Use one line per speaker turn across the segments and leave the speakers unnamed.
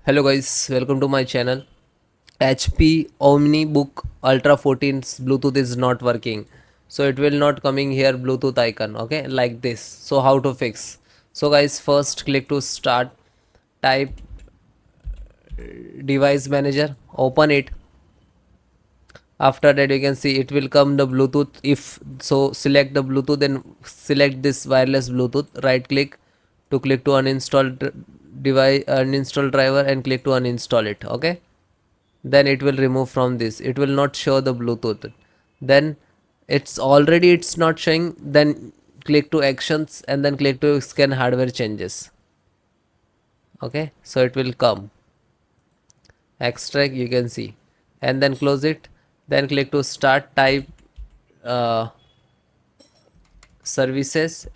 Hello guys, welcome to my channel. HP OmniBook Ultra 14's Bluetooth is not working. So it will not coming here Bluetooth icon, okay, like this. So how to fix? So guys, first click to start, type device manager, open it. After that you can see it will come the Bluetooth. If so, select the Bluetooth and select this wireless Bluetooth, right click to click to uninstall device, uninstall driver and click to uninstall it, okay. Then it will remove from this, it will not show the Bluetooth. Then it's not showing, then click to actions and then click to scan hardware changes, okay. So it will come extract, you can see, and then close it. Then click to start, type uh, services,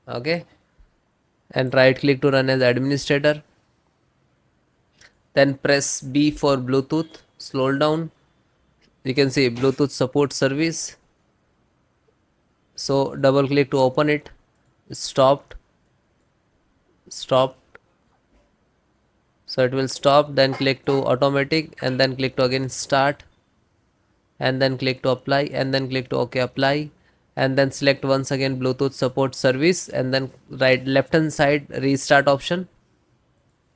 okay, and right click to run as administrator. Then press B for Bluetooth, scroll down, you can see Bluetooth support service. So double click to open it, stopped, so it will stop. Then click to automatic and then click to again start, and then click to apply and then click to OK apply, and then select once again Bluetooth support service and then right left hand side restart option,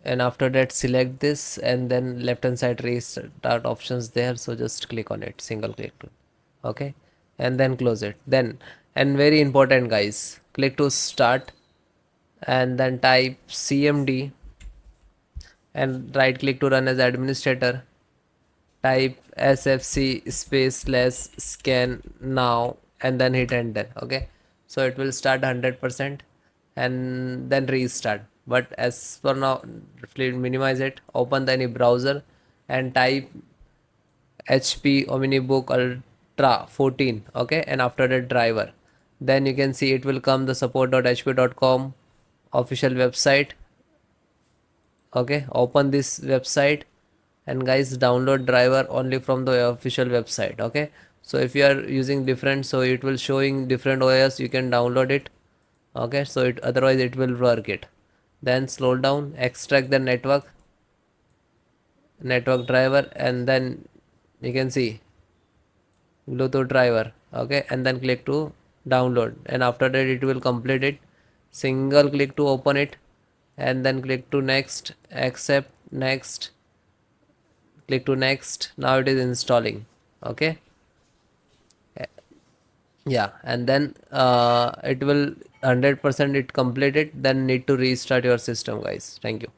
and after that select this and then left hand side restart options there. So just click on it, single click to, okay, and then close it. Then, and very important guys, click to start and then type cmd and right click to run as administrator, type sfc space slash scan now and then hit enter, okay. So it will start 100% and then restart. But as for now, please minimize it, open the any browser and type HP OmniBook Ultra 14, okay, and after that driver. Then you can see it will come the support.hp.com official website, okay. Open this website and guys download driver only from the official website, okay. So if you are using different, so it will showing different OS, you can download it, okay. So it otherwise it will work it. Then slow down, extract the network driver and then you can see Bluetooth driver, okay, and then click to download, and after that it will complete it. Single click to open it and then click to next, accept, next, click to next. Now it is installing, okay. Yeah, and then it will 100% it completed, then need to restart your system guys. Thank you.